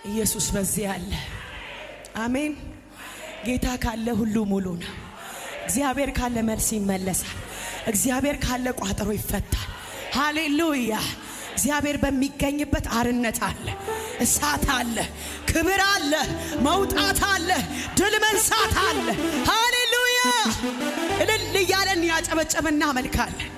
ኢየሱስ በዚህ አለ። አሜን። ጌታ ካለ ሁሉ ሙሉ ነው። እግዚአብሔር ካለ መልስ ይመለሳል። እግዚአብሔር ካለ ቋጠሮ ይፈታል። ሃሌሉያ። እግዚአብሔር በሚገኝበት አርነት አለ፣ እሳት አለ፣ ክብር አለ፣ መውጣት አለ፣ ድል መንሳት አለ። ሃሌሉያ። እልል እያለን ያጨበጨበና መልካለን።